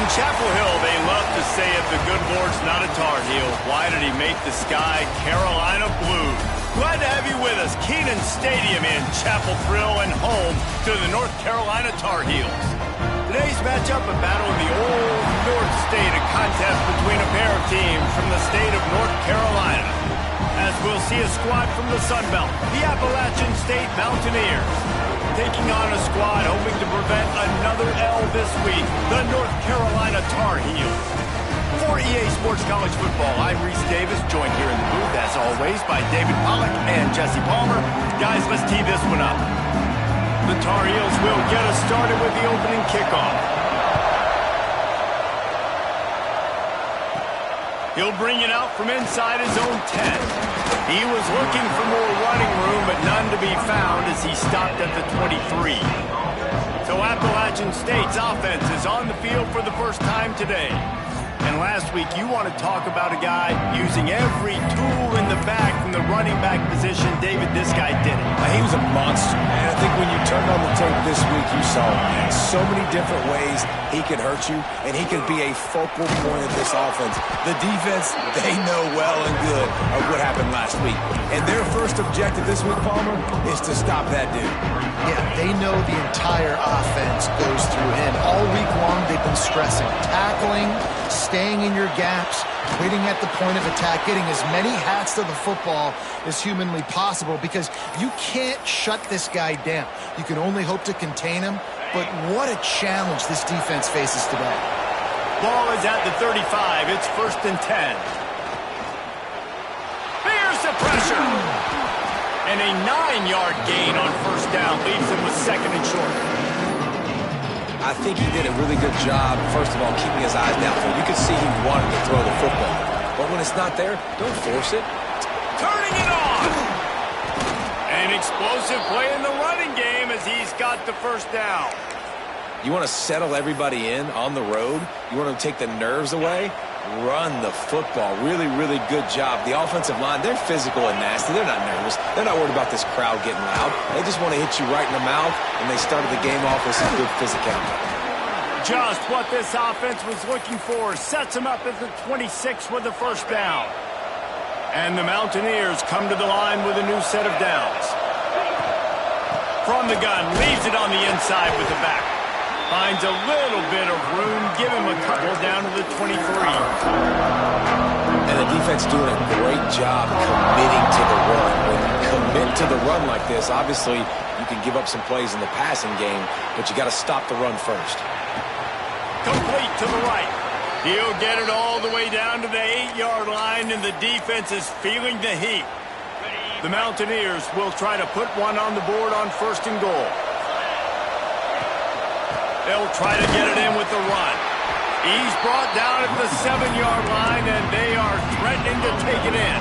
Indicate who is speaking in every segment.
Speaker 1: In Chapel Hill, they love to say it, the good Lord's not a Tar Heel. Why did he make the sky Carolina blue? Glad to have you with us. Kenan Stadium in Chapel Thrill and home to the North Carolina Tar Heels. Today's matchup, a battle in the old North State, a contest between a pair of teams from the state of North Carolina. As we'll see a squad from the Sun Belt, the Appalachian State Mountaineers, taking on a squad hoping to prevent another L this week, the North Carolina Tar Heels. For EA Sports College Football, I'm Reese Davis, joined here in the booth, as always, by David Pollack and Jesse Palmer. Guys, let's tee this one up. The Tar Heels will get us started with the opening kickoff. He'll bring it out from inside his own 10. He was looking for more running room, but none to be found as he stopped at the 23. So Appalachian State's offense is on the field for the first time today. And last week, you want to talk about a guy using every tool in the bag from the running back position. David, this guy did it.
Speaker 2: He was a monster. And I think when you turned on the tape this week, you saw in so many different ways he could hurt you, and he could be a focal point of this offense. The defense, they know well and good of what happened last week. And their first objective this week, Palmer, is to stop that dude.
Speaker 3: Yeah, they know the entire offense goes through him. All week long, they've been stressing tackling, staying in your gaps, waiting at the point of attack, getting as many hats to the football as humanly possible, because you can't shut this guy down. You can only hope to contain him, but what a challenge this defense faces today.
Speaker 1: Ball is at the 35. It's 1st and 10. There's the pressure. And a 9-yard gain on 1st down leaves him with 2nd and short.
Speaker 2: I think he did a really good job, first of all, keeping his eyes downfield. You could see he wanted to throw the football. But when it's not there, don't force it.
Speaker 1: Turning it on! An explosive play in the running game as he's got the 1st down.
Speaker 2: You want to settle everybody in on the road? You want to take the nerves away? Run the football. Really, really good job. The offensive line, they're physical and nasty. They're not nervous. They're not worried about this crowd getting loud. They just want to hit you right in the mouth, and they started the game off with some good physicality.
Speaker 1: Just what this offense was looking for. Sets him up at the 26 with the 1st down. And the Mountaineers come to the line with a new set of downs. From the gun, leaves it on the inside with the back. Finds a little bit of room, give him a couple down to the 23.
Speaker 2: And the defense doing a great job committing to the run. When you commit to the run like this, obviously you can give up some plays in the passing game, but you got to stop the run first.
Speaker 1: Complete to the right. He'll get it all the way down to the 8-yard line, and the defense is feeling the heat. The Mountaineers will try to put one on the board on 1st and goal. They'll try to get it in with the run. He's brought down at the 7-yard line, and they are threatening to take it in.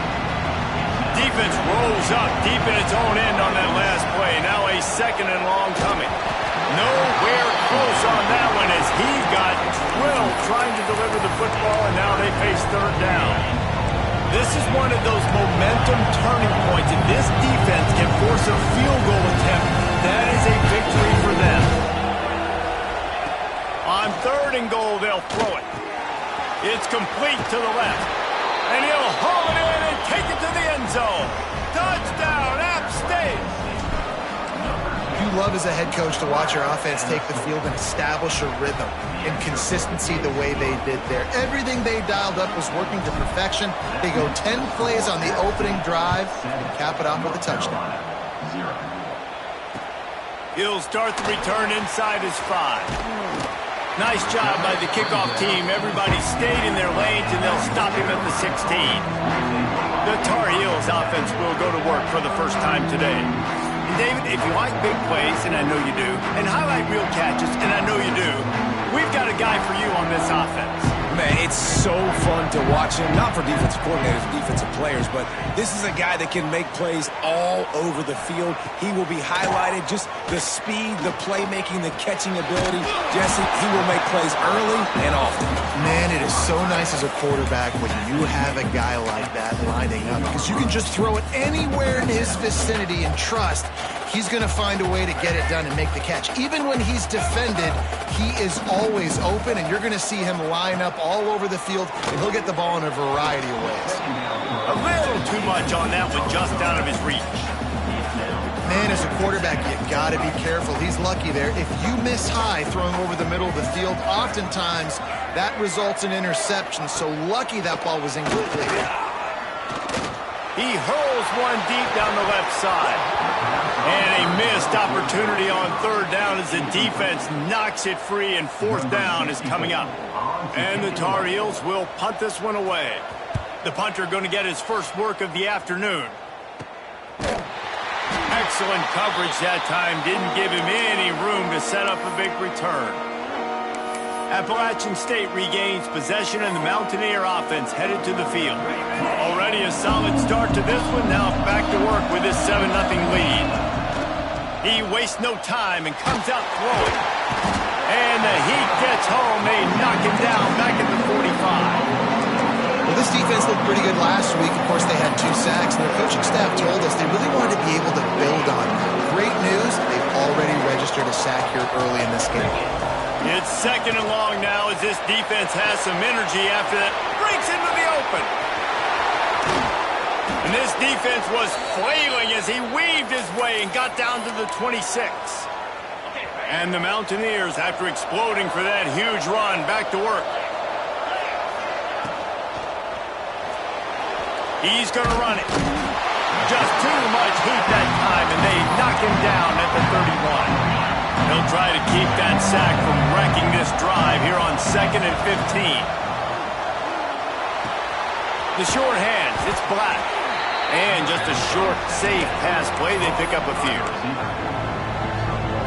Speaker 1: Defense rolls up deep in its own end on that last play. Now a 2nd and long coming. Nowhere close on that one as he got drilled trying to deliver the football, and now they face 3rd down. This is one of those momentum turning points. If this defense can force a field goal attempt, that is a victory for them. On 3rd and goal, they'll throw it. It's complete to the left. And he'll haul it in and take it to the end zone. Touchdown, App State!
Speaker 3: You love as a head coach to watch your offense take the field and establish a rhythm and consistency the way they did there. Everything they dialed up was working to perfection. They go 10 plays on the opening drive and cap it off with a touchdown.
Speaker 1: He'll start the return inside his 5. Nice job by the kickoff team. Everybody stayed in their lanes, and they'll stop him at the 16. The Tar Heels offense will go to work for the first time today. And David, if you like big plays, and I know you do, and highlight real catches, and I know you do, we've got a guy for you on this offense.
Speaker 2: Man, it's so fun to watch him, not for defensive coordinators, defensive players, but this is a guy that can make plays all over the field. He will be highlighted, just the speed, the playmaking, the catching ability. Jesse, he will make plays early and often.
Speaker 3: Man, it is so nice as a quarterback when you have a guy like that lining up, because you can just throw it anywhere in his vicinity and trust he's going to find a way to get it done and make the catch. Even when he's defended, he is always open, and you're going to see him line up all over the field, and he'll get the ball in a variety of ways.
Speaker 1: A little too much on that one, just out of his reach.
Speaker 3: Man, as a quarterback, you got to be careful. He's lucky there. If you miss high throwing over the middle of the field, oftentimes that results in interception. So lucky that ball was incomplete.
Speaker 1: He hurls one deep down the left side. And a missed opportunity on third down as the defense knocks it free, and fourth down is coming up. And the Tar Heels will punt this one away. The punter going to get his first work of the afternoon. Excellent coverage that time. Didn't give him any room to set up a big return. Appalachian State regains possession, and the Mountaineer offense headed to the field. Already a solid start to this one. Now back to work with his 7-0 lead. He wastes no time and comes out throwing. And the heat gets home. They knock him down back at the 45.
Speaker 3: Well, this defense looked pretty good last week. Of course, they had 2 sacks, and their coaching staff told us they really wanted to be able to build on that. Great news, they've already registered a sack here early in this game.
Speaker 1: It's 2nd and long now as this defense has some energy after that. Breaks into the open. And this defense was flailing as he weaved his way and got down to the 26. And the Mountaineers, after exploding for that huge run, back to work. He's going to run it. Just too much heat that time, and they knock him down at the 31. He'll try to keep that sack from wrecking this drive here on 2nd and 15. The short hands, it's Black. And just a short, safe pass play. They pick up a few.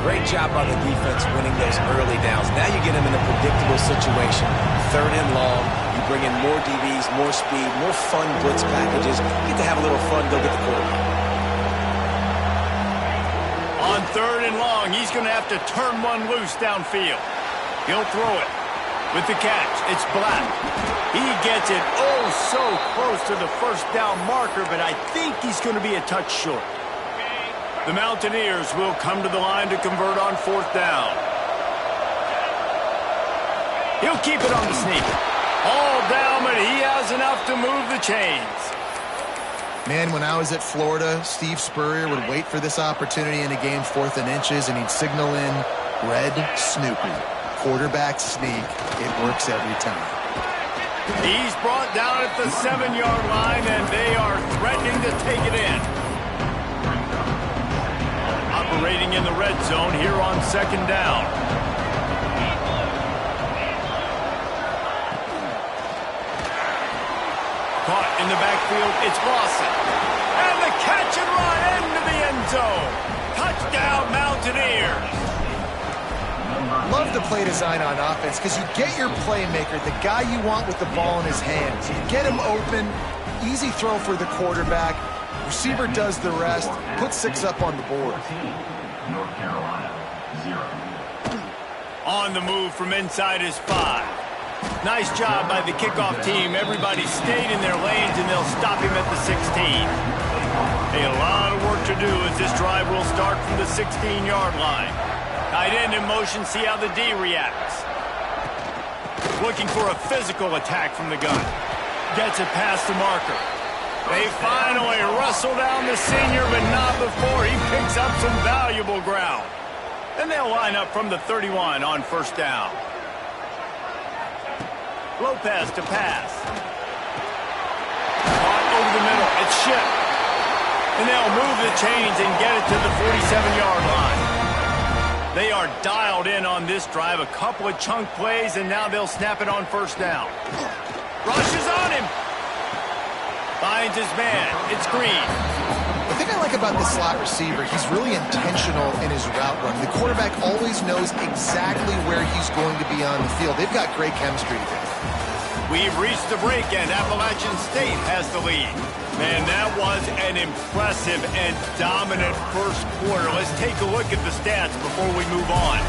Speaker 2: Great job by the defense winning those early downs. Now you get them in a predictable situation. 3rd and long. You bring in more DBs, more speed, more fun blitz packages. You get to have a little fun, go get the quarterback.
Speaker 1: On 3rd and long, he's going to have to turn one loose downfield. He'll throw it. With the catch, it's Black. He gets it so close to the first down marker, but I think he's going to be a touch short. The Mountaineers will come to the line to convert on 4th down. He'll keep it on the sneak. All down, but he has enough to move the chains.
Speaker 3: Man, when I was at Florida, Steve Spurrier would wait for this opportunity in a game 4th and inches, and he'd signal in Red Snoopy. Quarterback sneak. It works every time.
Speaker 1: He's brought down at the 7-yard line, and they are threatening to take it in. Operating in the red zone here on 2nd down. Caught in the backfield, it's Lawson. And the catch and run into the end zone. Touchdown, Mountaineers.
Speaker 3: Love the play design on offense because you get your playmaker, the guy you want with the ball in his hands. You get him open, easy throw for the quarterback. Receiver does the rest, put 6 up on the board.
Speaker 4: North Carolina, 0.
Speaker 1: On the move from inside his 5. Nice job by the kickoff team. Everybody stayed in their lanes, and they'll stop him at the 16. A lot of work to do as this drive will start from the 16-yard line. Tight end in motion, see how the D reacts. Looking for a physical attack from the gun. Gets it past the marker. They finally wrestle down the senior, but not before he picks up some valuable ground. And they'll line up from the 31 on 1st down. Lopez to pass. Caught over the middle. It's Shipp. And they'll move the chains and get it to the 47-yard line. They are dialed in on this drive. A couple of chunk plays, and now they'll snap it on 1st down. Rushes on him. Finds his man. It's Green.
Speaker 3: The thing I like about the slot receiver, he's really intentional in his route run. The quarterback always knows exactly where he's going to be on the field. They've got great chemistry together.
Speaker 1: We've reached the break, and Appalachian State has the lead. Man, that was an impressive and dominant first quarter. Let's take a look at the stats before we move on.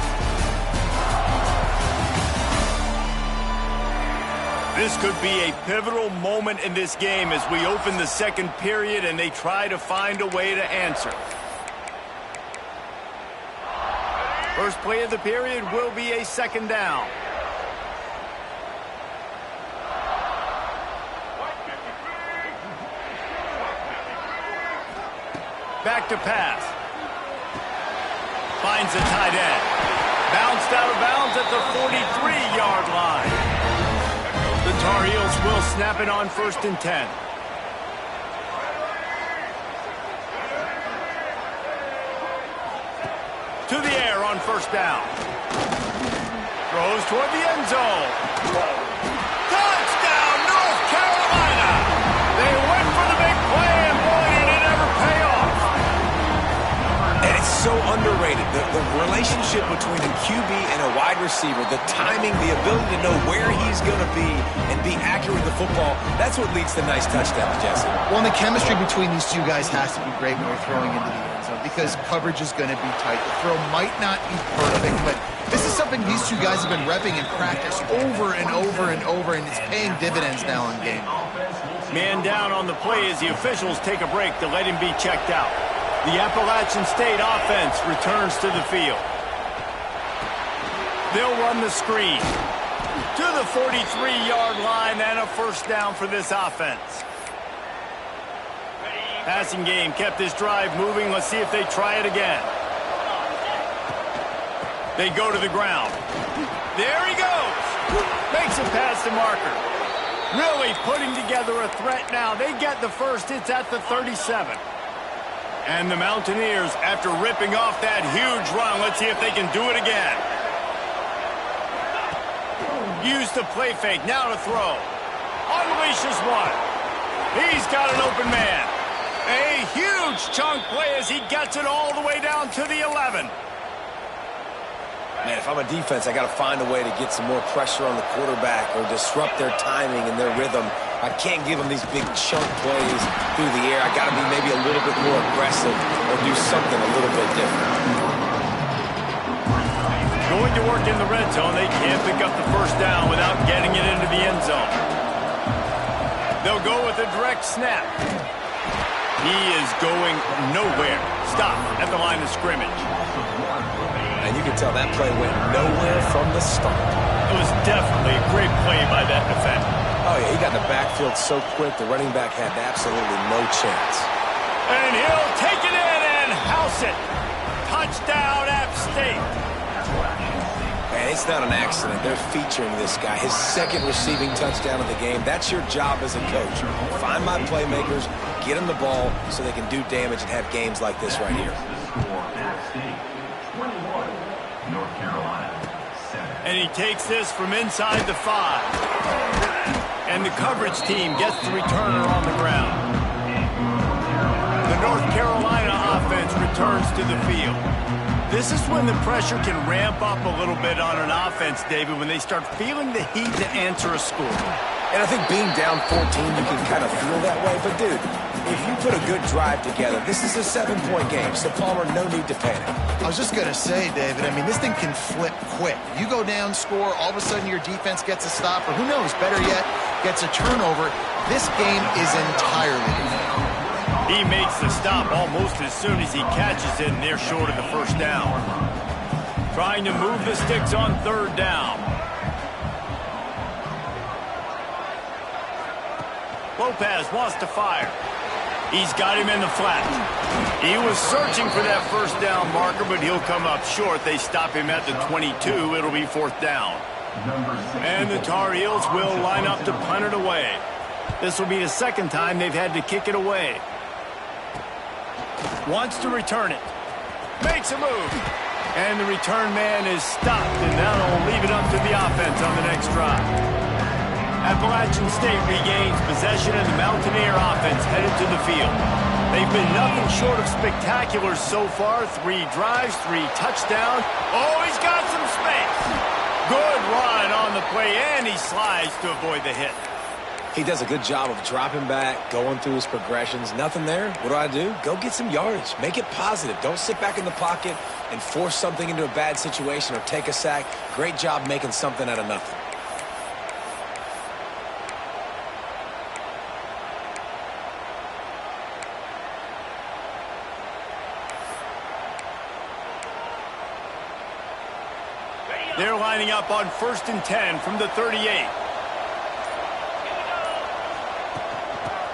Speaker 1: This could be a pivotal moment in this game as we open the second period and they try to find a way to answer. First play of the period will be a second down. Back to pass. Finds the tight end. Bounced out of bounds at the 43-yard line. The Tar Heels will snap it on 1st and 10. To the air on 1st down. Throws toward the end zone. Touchdown, North Carolina! They went for the big play, and boy, did it ever pay off.
Speaker 2: And it's so underrated. The relationship between a QB and a wide receiver, the timing, the ability to know where he's going to be and be accurate with the football, that's what leads to nice touchdowns, Jesse.
Speaker 3: Well, and the chemistry between these two guys has to be great when they're throwing into the end zone because coverage is going to be tight. The throw might not be perfect, but this is something these two guys have been repping in practice over and over and over, and it's paying dividends now in game.
Speaker 1: Man down on the play as the officials take a break to let him be checked out. The Appalachian State offense returns to the field. They'll run the screen to the 43-yard line and a first down for this offense. Passing game kept this drive moving. Let's see if they try it again. They go to the ground. There he goes. Makes a pass to Marker. Really putting together a threat now. They get the first. It's at the 37. And the Mountaineers, after ripping off that huge run, let's see if they can do it again. Use the play fake. Now to throw. Unleashes one. He's got an open man. A huge chunk play as he gets it all the way down to the 11.
Speaker 2: Man, if I'm a defense, I got to find a way to get some more pressure on the quarterback or disrupt their timing and their rhythm. I can't give them these big chunk plays through the air. I got to be maybe a little bit more aggressive or do something a little bit different.
Speaker 1: Going to work in the red zone. They can't pick up the first down without getting it into the end zone. They'll go with a direct snap. He is going nowhere. Stop at the line of scrimmage.
Speaker 2: And you can tell that play went nowhere from the start.
Speaker 1: It was definitely a great play by that defender.
Speaker 2: Oh, yeah, he got in the backfield so quick, the running back had absolutely no chance.
Speaker 1: And he'll take it in and house it. Touchdown, App State.
Speaker 2: And it's not an accident. They're featuring this guy. His second receiving touchdown of the game. That's your job as a coach. Find my playmakers, get them the ball so they can do damage and have games like this right here.
Speaker 4: North Carolina, 7.
Speaker 1: And he takes this from inside the 5. And the coverage team gets the returner on the ground. The North Carolina offense returns to the field. This is when the pressure can ramp up a little bit on an offense, David, when they start feeling the heat to answer a score.
Speaker 2: And I think being down 14, you can kind of feel that way. But, dude, if you put a good drive together, this is a 7-point game. So, Palmer, no need to panic.
Speaker 3: I was just going to say, David, I mean, this thing can flip quick. You go down, score, all of a sudden your defense gets a stop, or who knows, better yet, gets a turnover. This game is entirely different.
Speaker 1: He makes the stop almost as soon as he catches it, and they're short of the first down. Trying to move the sticks on 3rd down. Lopez wants to fire. He's got him in the flat. He was searching for that first down marker, but he'll come up short. They stop him at the 22. It'll be 4th down. And the Tar Heels will line up to punt it away. This will be the second time they've had to kick it away. Wants to return it. Makes a move. And the return man is stopped, and that'll leave it up to the offense on the next drive. Appalachian State regains possession, and the Mountaineer offense headed to the field. They've been nothing short of spectacular so far. 3 drives, 3 touchdowns. Oh, he's got some space. Good run on the play, and he slides to avoid the hit.
Speaker 2: He does a good job of dropping back, going through his progressions. Nothing there. What do? Go get some yardage. Make it positive. Don't sit back in the pocket and force something into a bad situation or take a sack. Great job making something out of nothing.
Speaker 1: They're lining up on 1st and 10 from the 38.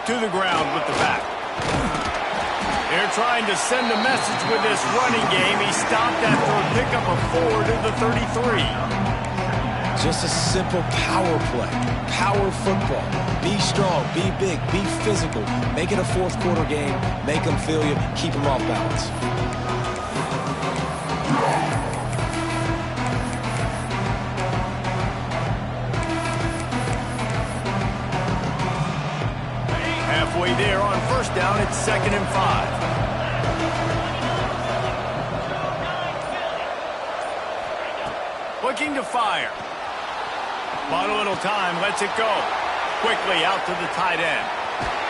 Speaker 1: To the ground with the back. They're trying to send a message with this running game. He stopped after a pickup of 4 to the 33.
Speaker 2: Just a simple power play. Power football. Be strong, be big, be physical. Make it a fourth quarter game. Make them feel you. Keep them off balance.
Speaker 1: Halfway there on 1st down, it's 2nd and 5. Looking to fire. Bought a little time, lets it go. Quickly out to the tight end.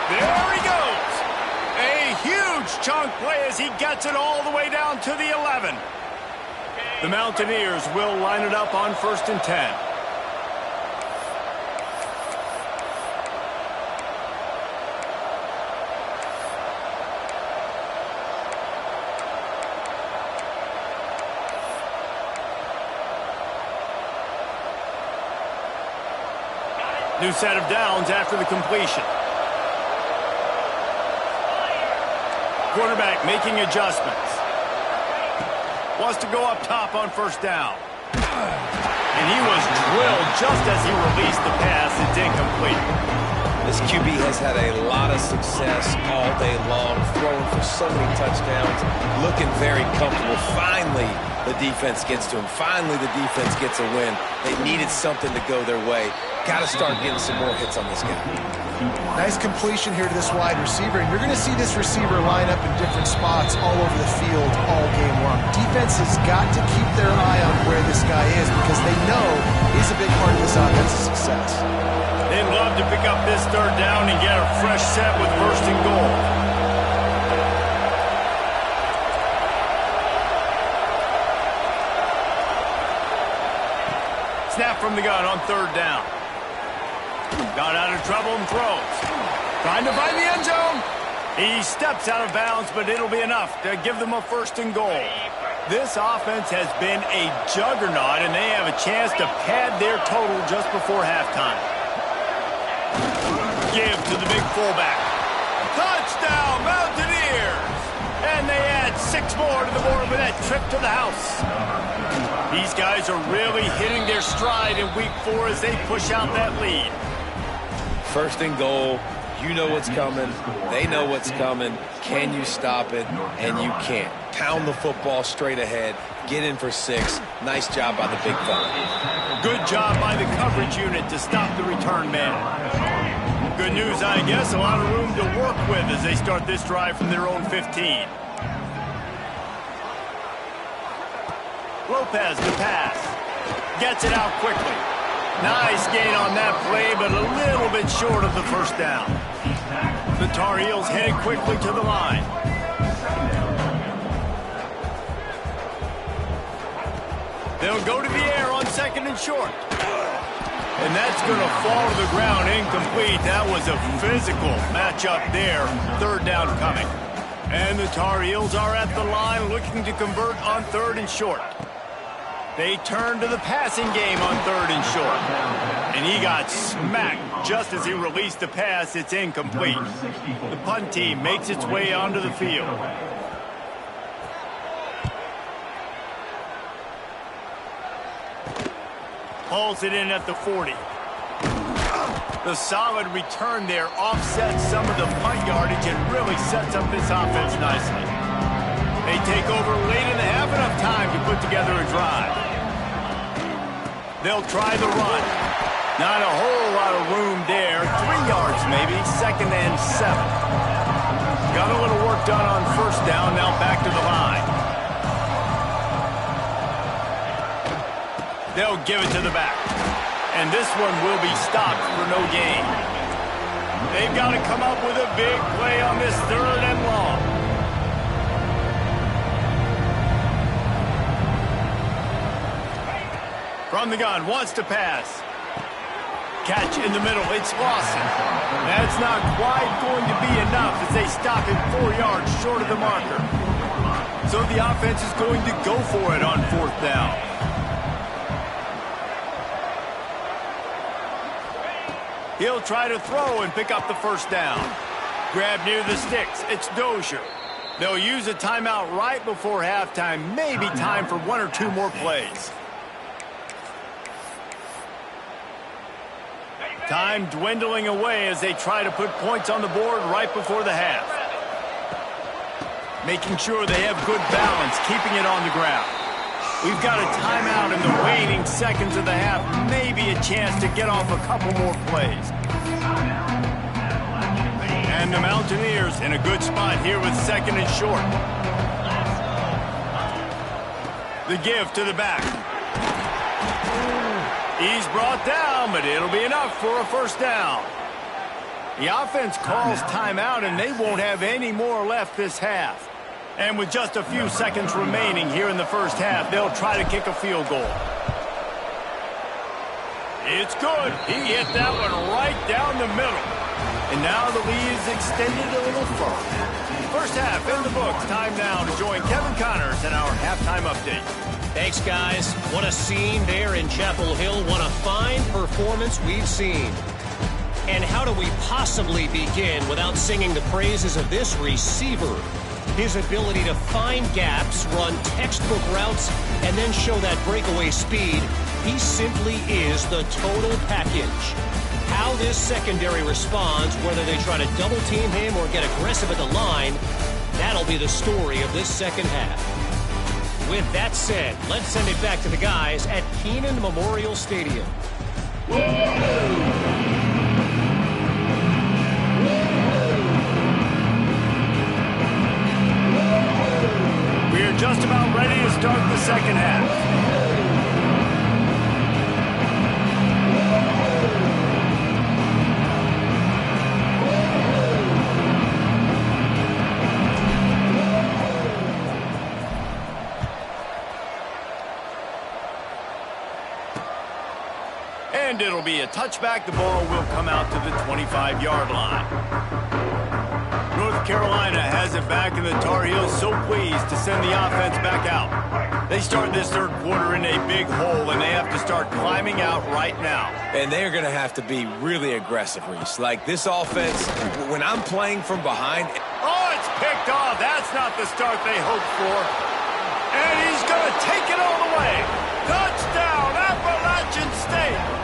Speaker 1: There he goes. A huge chunk play as he gets it all the way down to the 11. The Mountaineers will line it up on 1st and 10. New set of downs after the completion. Quarterback making adjustments. Wants to go up top on 1st down. And he was drilled just as he released the pass. It's incomplete.
Speaker 2: This QB has had a lot of success all day long, throwing for so many touchdowns, looking very comfortable. Finally, the defense gets to him. Finally, the defense gets a win. They needed something to go their way. Got to start getting some more hits on this guy.
Speaker 3: Nice completion here to this wide receiver, and you're going to see this receiver line up in different spots all over the field all game long. Defense has got to keep their eye on where this guy is because they know he's a big part of this offense's success.
Speaker 1: They'd love to pick up this 3rd down and get a fresh set with 1st and goal. Snap from the gun on 3rd down. Got out of trouble and throws. Trying to find the end zone. He steps out of bounds, but it'll be enough to give them a 1st and goal. This offense has been a juggernaut, and they have a chance to pad their total just before halftime. Give to the big fullback. Touchdown, Mountaineers! And they add 6 more to the board with that trip to the house. These guys are really hitting their stride in week 4 as they push out that lead.
Speaker 2: 1st and goal. You know what's coming. They know what's coming. Can you stop it? And you can't. Pound the football straight ahead. Get in for 6. Nice job by the big fella.
Speaker 1: Good job by the coverage unit to stop the return man. Good news, I guess. A lot of room to work with as they start this drive from their own 15. Lopez to pass. Gets it out quickly. Nice gain on that play, but a little bit short of the 1st down. The Tar Heels headed quickly to the line. They'll go to the air on 2nd and short. And that's going to fall to the ground incomplete. That was a physical matchup there. 3rd down coming. And the Tar Heels are at the line looking to convert on 3rd and short. They turn to the passing game on 3rd and short. And he got smacked just as he released the pass. It's incomplete. The punt team makes its way onto the field. Hauls it in at the 40. The solid return there offsets some of the punt yardage and really sets up this offense nicely. They take over late in the half, enough time to put together a drive. They'll try the run. Not a whole lot of room there. 3 yards maybe, 2nd and 7. Got a little work done on 1st down, now back to the line. They'll give it to the back. And this one will be stopped for no gain. They've got to come up with a big play on this 3rd and long. From the gun, wants to pass. Catch in the middle, it's Lawson. That's not quite going to be enough as they stop him 4 yards short of the marker. So the offense is going to go for it on 4th down. He'll try to throw and pick up the first down. Grab near the sticks. It's Dozier. They'll use a timeout right before halftime. Maybe time for one or two more plays. Time dwindling away as they try to put points on the board right before the half. Making sure they have good balance, keeping it on the ground. We've got a timeout in the waning seconds of the half. Maybe a chance to get off a couple more plays. And the Mountaineers in a good spot here with second and short. The give to the back. He's brought down, but it'll be enough for a first down. The offense calls timeout, and they won't have any more left this half. And with just a few seconds remaining here in the first half, they'll try to kick a field goal. It's good. He hit that one right down the middle. And now the lead is extended a little further. First half in the books. Time now to join Kevin Connors in our halftime update.
Speaker 5: Thanks, guys. What a scene there in Chapel Hill. What a fine performance we've seen. And how do we possibly begin without singing the praises of this receiver? His ability to find gaps, run textbook routes, and then show that breakaway speed. He simply is the total package. How this secondary responds, whether they try to double-team him or get aggressive at the line, that'll be the story of this second half. With that said, let's send it back to the guys at Kenan Memorial Stadium.
Speaker 1: We're just about ready to start the second half. And it'll be a touchback. The ball will come out to the 25-yard line. North Carolina has it back, and the Tar Heels so pleased to send the offense back out. They start this third quarter in a big hole, and they have to start climbing out right now.
Speaker 2: And they're going to have to be really aggressive, Reese. Like this offense, when I'm playing from behind.
Speaker 1: Oh, it's picked off. That's not the start they hoped for. And he's going to take it all the way. Touchdown, Appalachian State.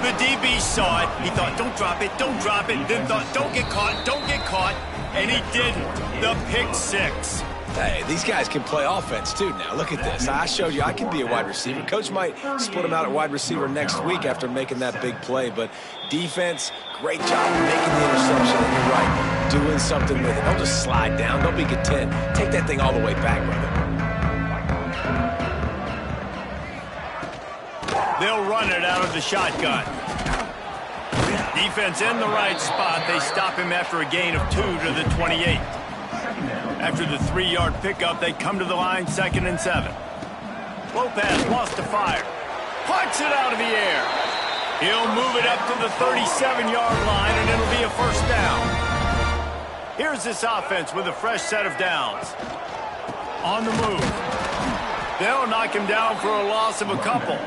Speaker 1: The DB saw it. He thought, don't drop it, don't drop it. Then thought, don't get caught, don't get caught. And he didn't. The pick six.
Speaker 2: Hey, these guys can play offense, too, now. Look at this. I showed you I can be a wide receiver. Coach might split him out at wide receiver next week after making that big play. But defense, great job of making the interception. And you're right, doing something with it. Don't just slide down. Don't be content. Take that thing all the way back, brother.
Speaker 1: They'll run it out of the shotgun. Defense in the right spot. They stop him after a gain of 2 to the 28. After the 3-yard pickup, they come to the line, 2nd and 7. Lopez wants to fire. Punts it out of the air. He'll move it up to the 37-yard line, and it'll be a first down. Here's this offense with a fresh set of downs. On the move. They'll knock him down for a loss of a couple.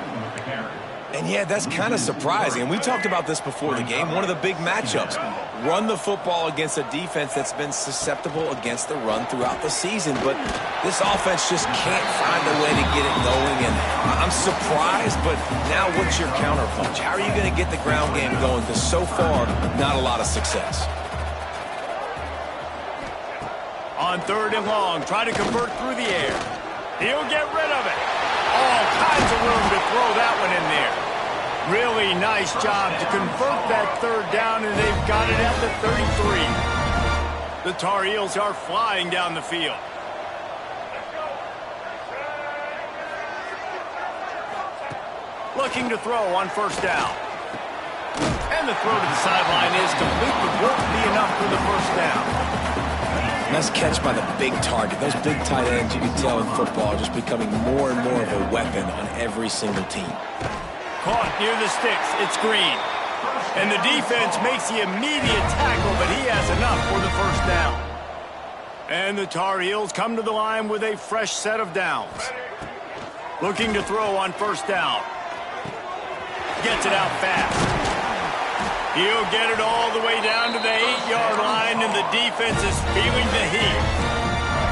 Speaker 2: And, yeah, that's kind of surprising. And we talked about this before the game. One of the big matchups. Run the football against a defense that's been susceptible against the run throughout the season. But this offense just can't find a way to get it going. And I'm surprised, but now what's your counterpunch? How are you going to get the ground game going? Because so far, not a lot of success.
Speaker 1: On 3rd and long, try to convert through the air. He'll get rid of it. All kinds of room to throw that one in there. Really nice job to convert that 3rd down, and they've got it at the 33. The Tar Heels are flying down the field. Looking to throw on 1st down. And the throw to the sideline is complete, but won't be enough for the 1st down.
Speaker 2: Nice catch by the big target. Those big tight ends, you can tell in football, are just becoming more and more of a weapon on every single team.
Speaker 1: Caught near the sticks. It's Green. And the defense makes the immediate tackle, but he has enough for the 1st down. And the Tar Heels come to the line with a fresh set of downs. Looking to throw on 1st down. Gets it out fast. He'll get it all the way down to the 8-yard line, and the defense is feeling the heat.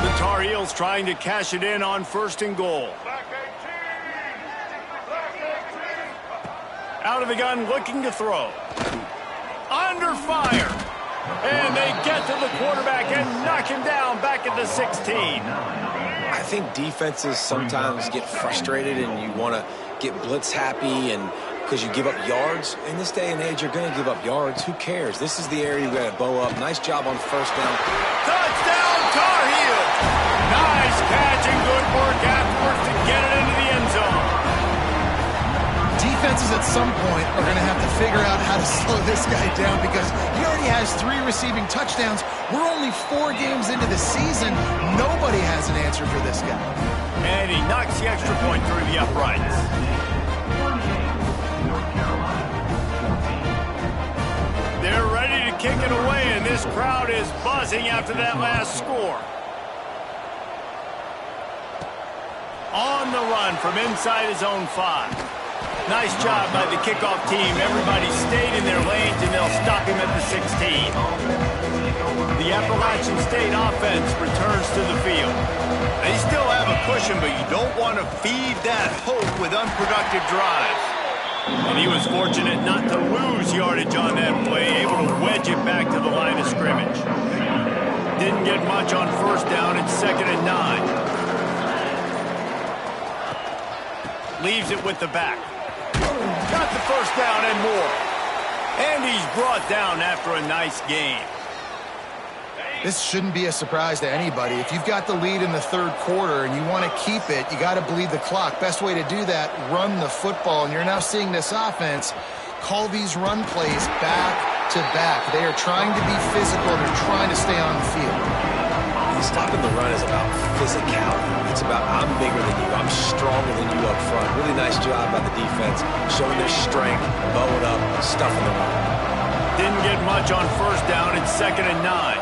Speaker 1: The Tar Heels trying to cash it in on 1st and goal. Out of the gun, looking to throw. Under fire. And they get to the quarterback and knock him down back at the 16.
Speaker 2: I think defenses sometimes get frustrated and you want to get blitz happy and because you give up yards. In this day and age, you're going to give up yards. Who cares? This is the area you got to bow up. Nice job on 1st down.
Speaker 1: Touchdown, Tar Heels! Nice catch and good work afterwards to get it into the end zone.
Speaker 3: Defenses at some point are going to have to figure out how to slow this guy down because he already has 3 receiving touchdowns. We're only 4 games into the season. Nobody has an answer for this guy.
Speaker 1: And he knocks the extra point through the uprights. They're ready to kick it away, and this crowd is buzzing after that last score. On the run from inside his own 5. Nice job by the kickoff team. Everybody stayed in their lanes, and they'll stop him at the 16. The Appalachian State offense returns to the field. They still have a cushion, but you don't want to feed that hope with unproductive drives. And he was fortunate not to lose yardage on that play, able to wedge it back to the line of scrimmage. Didn't get much on 1st down. It's 2nd and 9. Leaves it with the back. Got the 1st down and more. And he's brought down after a nice game.
Speaker 3: This shouldn't be a surprise to anybody. If you've got the lead in the 3rd quarter and you want to keep it, you got to bleed the clock. Best way to do that, run the football. And you're now seeing this offense call these run plays back to back. They are trying to be physical. They're trying to stay on the field.
Speaker 2: Stopping the run is about physicality. It's about I'm bigger than you. I'm stronger than you up front. Really nice job by the defense, showing their strength, bowing up, stuffing the run.
Speaker 1: Didn't get much on 1st down. It's 2nd and 9.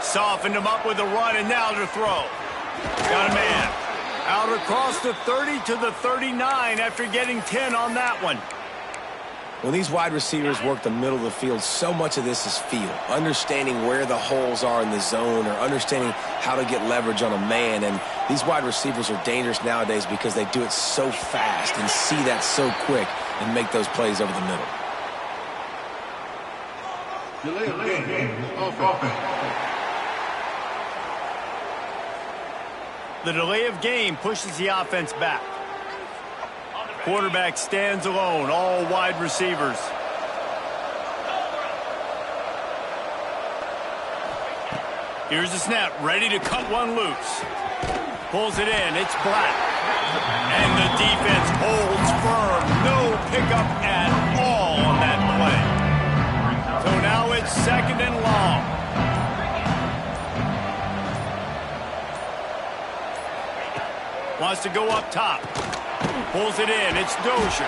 Speaker 1: Softened him up with a run, and now to throw. Got a man. Out across the 30 to the 39 after getting 10 on that one.
Speaker 2: When these wide receivers work the middle of the field, so much of this is feel. Understanding where the holes are in the zone or understanding how to get leverage on a man. And these wide receivers are dangerous nowadays because they do it so fast and see that so quick and make those plays over the middle.
Speaker 1: The delay of game pushes the offense back. Quarterback stands alone, all wide receivers. Here's the snap, ready to cut one loose. Pulls it in, it's Black. And the defense holds firm. No pickup at all on that play. So now it's 2nd and long. Wants to go up top. Pulls it in. It's Dozier.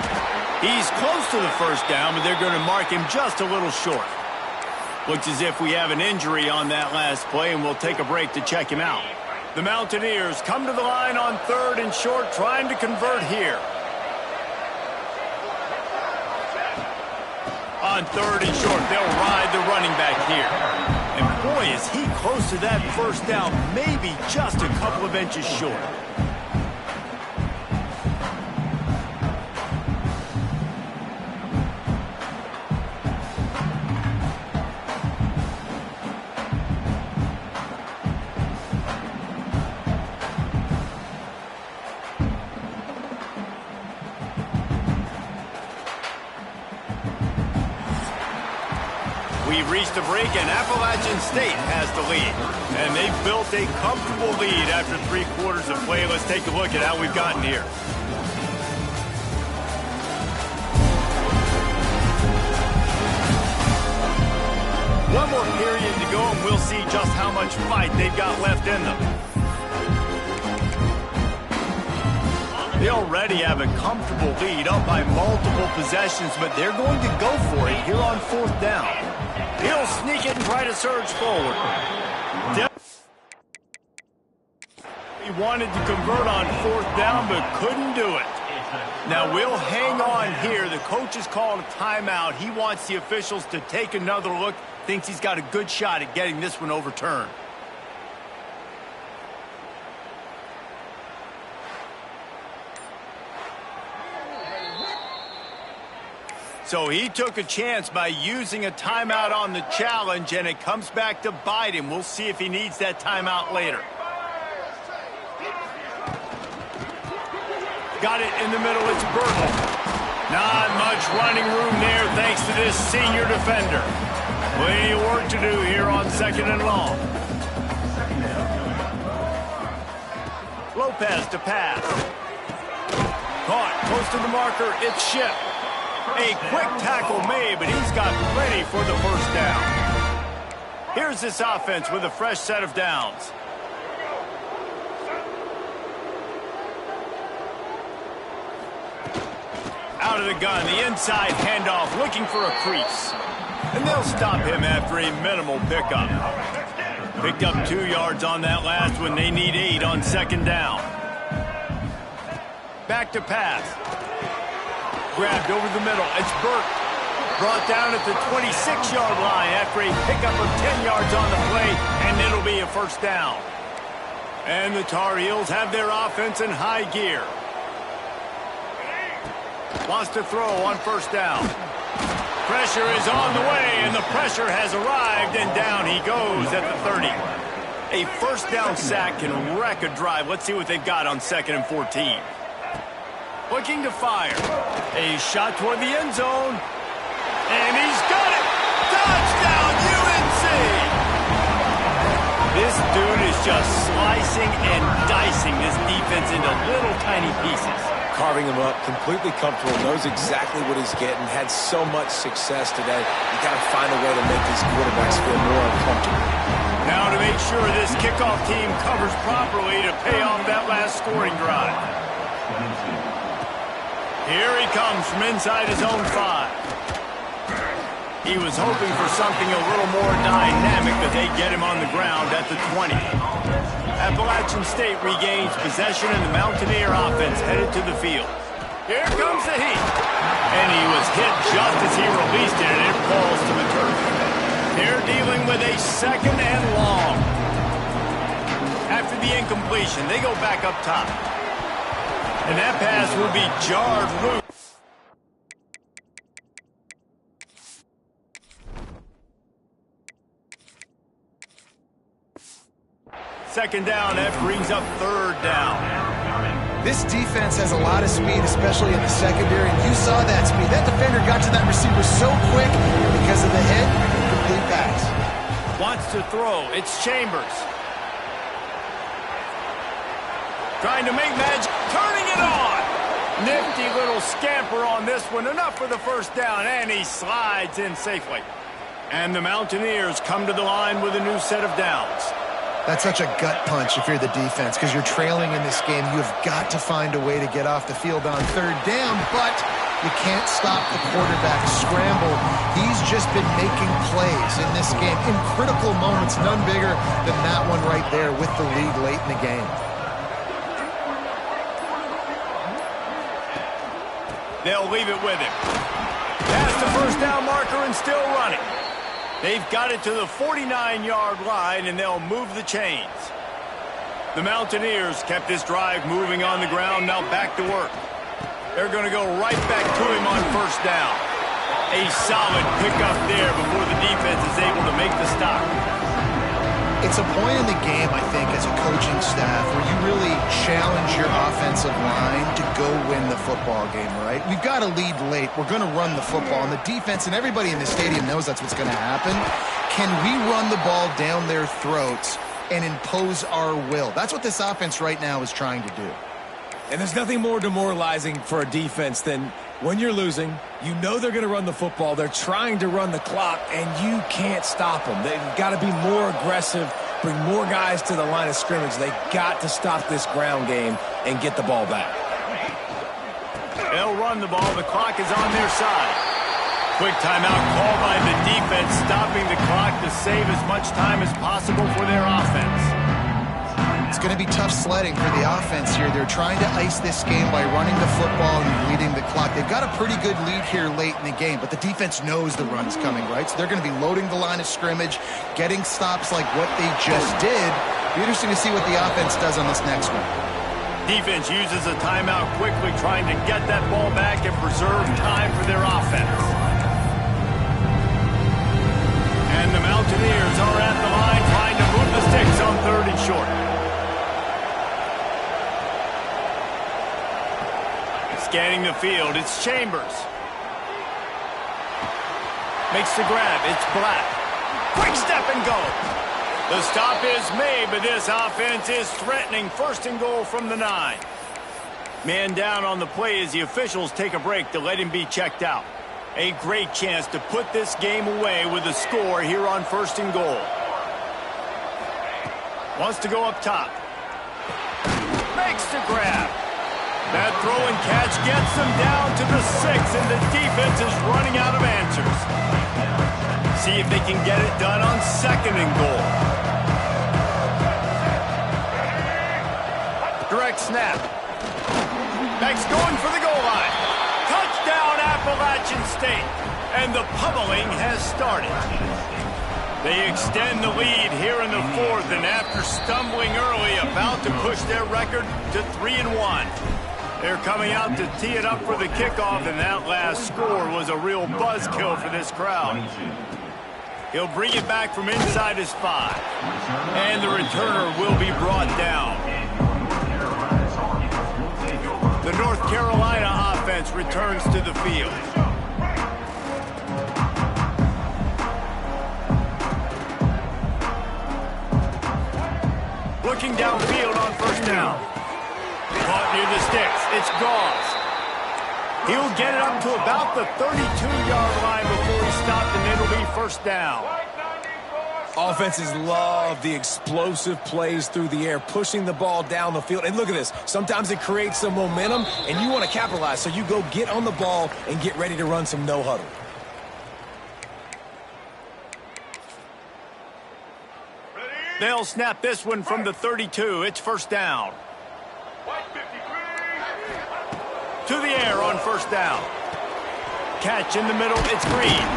Speaker 1: He's close to the 1st down, but they're going to mark him just a little short. Looks as if we have an injury on that last play, and we'll take a break to check him out. The Mountaineers come to the line on 3rd and short, trying to convert here. On 3rd and short, they'll ride the running back here. And boy, is he close to that 1st down, maybe just a couple of inches short. We've reached a break, and Appalachian State has the lead. And they've built a comfortable lead after 3 quarters of play. Let's take a look at how we've gotten here. One more period to go, and we'll see just how much fight they've got left in them. They already have a comfortable lead, up by multiple possessions, but they're going to go for it here on 4th down. He'll sneak it and try to surge forward. He wanted to convert on 4th down, but couldn't do it. Now we'll hang on here. The coach has called a timeout. He wants the officials to take another look. Thinks he's got a good shot at getting this one overturned. So he took a chance by using a timeout on the challenge, and it comes back to bite him. We'll see if he needs that timeout later. Got it in the middle. It's Burton. Not much running room there thanks to this senior defender. Plenty of work to do here on 2nd and long. Lopez to pass. Caught close to the marker. It's Ship. A quick tackle made, but he's got plenty for the first down. Here's this offense with a fresh set of downs. Out of the gun, the inside handoff, looking for a crease. And they'll stop him after a minimal pickup. Picked up 2 yards on that last one. They need 8 on 2nd down. Back to pass. Grabbed over the middle. It's Burt. Brought down at the 26-yard line after a pickup of 10 yards on the play, and it'll be a first down. And the Tar Heels have their offense in high gear. Wants to throw on first down. Pressure is on the way, and the pressure has arrived, and down he goes at the 30. A first down sack can wreck a drive. Let's see what they've got on 2nd and 14. Looking to fire. A shot toward the end zone. And he's got it! Touchdown, UNC! This dude is just slicing and dicing this defense into little tiny pieces.
Speaker 2: Carving him up, completely comfortable, knows exactly what he's getting, had so much success today. You got to find a way to make these quarterbacks feel more uncomfortable.
Speaker 1: Now to make sure this kickoff team covers properly to pay off that last scoring drive. Here he comes from inside his own 5. He was hoping for something a little more dynamic, but they get him on the ground at the 20. Appalachian State regains possession, and the Mountaineer offense headed to the field. Here comes the heat. And he was hit just as he released it, and it falls to the turf. They're dealing with a 2nd and long. After the incompletion, they go back up top. And that pass will be jarred loose. Second down, that brings up 3rd down.
Speaker 3: This defense has a lot of speed, especially in the secondary, and you saw that speed. That defender got to that receiver so quick, and because of the hit, complete pass.
Speaker 1: Wants to throw. It's Chambers. Trying to make magic, turning it on. Nifty little scamper on this one. Enough for the first down, and he slides in safely. And the Mountaineers come to the line with a new set of downs.
Speaker 3: That's such a gut punch if you're the defense, because you're trailing in this game. You've got to find a way to get off the field on 3rd down, but you can't stop the quarterback scramble. He's just been making plays in this game in critical moments, none bigger than that one right there with the lead late in the game.
Speaker 1: They'll leave it with him. Past the first down marker and still running. They've got it to the 49-yard line, and they'll move the chains. The Mountaineers kept this drive moving on the ground, now back to work. They're going to go right back to him on first down. A solid pickup there before the defense is able to make the stop.
Speaker 3: It's a point in the game, I think, as a coaching staff where you really challenge your offensive line to go win the football game, right? We've got to lead late. We're going to run the football, and the defense and everybody in the stadium knows that's what's going to happen. Can we run the ball down their throats and impose our will? That's what this offense right now is trying to do.
Speaker 2: And there's nothing more demoralizing for a defense than when you're losing, you know they're going to run the football, they're trying to run the clock, and you can't stop them. They've got to be more aggressive, bring more guys to the line of scrimmage. They've got to stop this ground game and get the ball back.
Speaker 1: They'll run the ball. The clock is on their side. Quick timeout called by the defense, stopping the clock to save as much time as possible for their offense.
Speaker 3: It's going to be tough sledding for the offense here. They're trying to ice this game by running the football and leading the clock. They've got a pretty good lead here late in the game, but the defense knows the run's coming, right? So they're going to be loading the line of scrimmage, getting stops like what they just did. Be interesting to see what the offense does on this next one.
Speaker 1: Defense uses a timeout quickly, trying to get that ball back and preserve time for their offense. And the Mountaineers are at the line trying to move the sticks on 3rd and short. Scanning the field, it's Chambers. Makes the grab, it's Black. Quick step and go. The stop is made, but this offense is threatening 1st and goal from the 9. Man down on the play as the officials take a break to let him be checked out. A great chance to put this game away with a score here on 1st and goal. Wants to go up top. Makes the grab. That throw and catch gets them down to the 6, and the defense is running out of answers. See if they can get it done on 2nd and goal. Direct snap. Beck's going for the goal line. Touchdown, Appalachian State. And the pummeling has started. They extend the lead here in the 4th, and after stumbling early, about to push their record to 3-1. They're coming out to tee it up for the kickoff, and that last score was a real buzzkill for this crowd. He'll bring it back from inside his 5. And the returner will be brought down. The North Carolina offense returns to the field. Looking downfield on 1st down. Caught near the sticks. It's Gauze. He'll get it up to about the 32-yard line before he's stopped, and it'll be 1st down.
Speaker 2: Offenses love the explosive plays through the air, pushing the ball down the field. And look at this. Sometimes it creates some momentum, and you want to capitalize. So you go get on the ball and get ready to run some no-huddle.
Speaker 1: They'll snap this one from the 32. It's 1st down. To the air on 1st down. Catch in the middle. It's Green.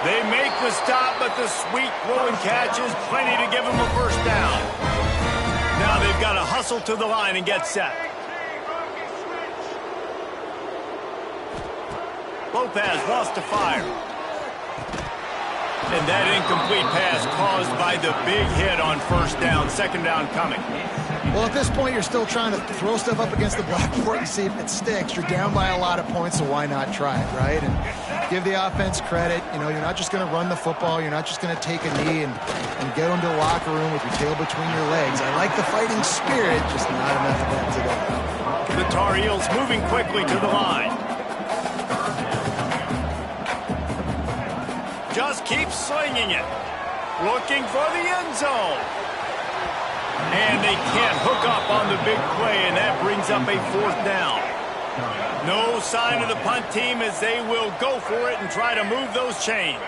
Speaker 1: They make the stop, but the sweet throw and catch is plenty to give them a 1st down. Now they've got to hustle to the line and get set. Lopez wants to fire. And that incomplete pass caused by the big hit on 1st down. 2nd down coming.
Speaker 3: Well, at this point, you're still trying to throw stuff up against the blackboard and see if it sticks. You're down by a lot of points, so why not try it, right? And give the offense credit. You know, you're not just going to run the football. You're not just going to take a knee and get into the locker room with your tail between your legs. I like the fighting spirit, just not enough of that today.
Speaker 1: The Tar Heels moving quickly to the line. Just keep slinging it. Looking for the end zone. And they can't hook up on the big play, and that brings up a 4th down. No sign of the punt team as they will go for it and try to move those chains.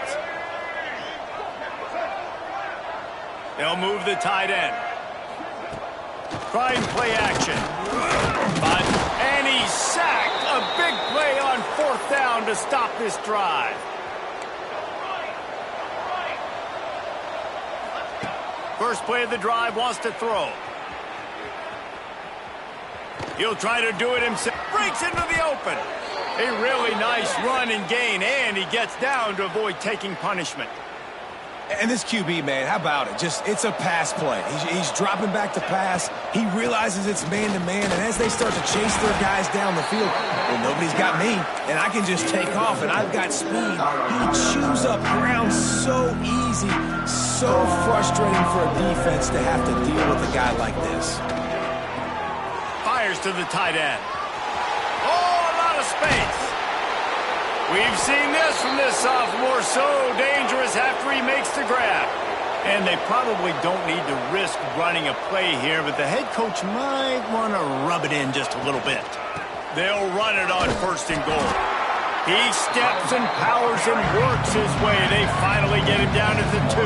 Speaker 1: They'll move the tight end. Try and play action. And he's sacked. A big play on 4th down to stop this drive. First play of the drive, wants to throw. He'll try to do it himself. Breaks into the open. A really nice run and gain, and he gets down to avoid taking punishment.
Speaker 2: And this QB, man, how about it? It's a pass play. He's dropping back to pass. He realizes it's man-to-man, and as they start to chase their guys down the field, well, nobody's got me, and I can just take off, and I've got speed. He chews up ground so easy, so frustrating for a defense to have to deal with a guy like this.
Speaker 1: Fires to the tight end. Oh, a lot of space. We've seen this from this sophomore, so dangerous after he makes the grab. And they probably don't need to risk running a play here, but the head coach might want to rub it in just a little bit. They'll run it on 1st and goal. He steps and powers and works his way. They finally get him down to the 2.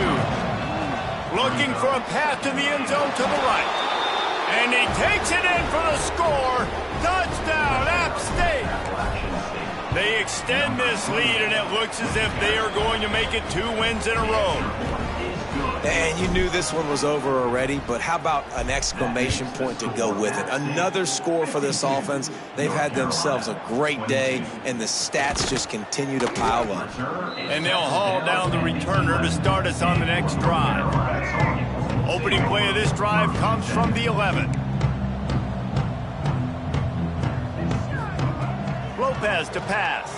Speaker 1: Looking for a path to the end zone to the right. And he takes it in for the score. Touchdown, App State. They extend this lead, and it looks as if they are going to make it 2 wins in a row.
Speaker 2: And you knew this one was over already, but how about an exclamation point to go with it? Another score for this offense. They've had themselves a great day, and the stats just continue to pile up.
Speaker 1: And they'll haul down the returner to start us on the next drive. Opening play of this drive comes from the 11. Lopez to pass.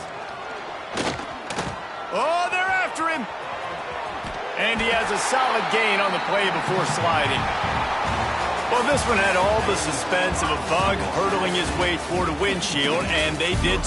Speaker 1: Oh, they're after him. And he has a solid gain on the play before sliding. Well, this one had all the suspense of a bug hurtling his way toward a windshield, and they did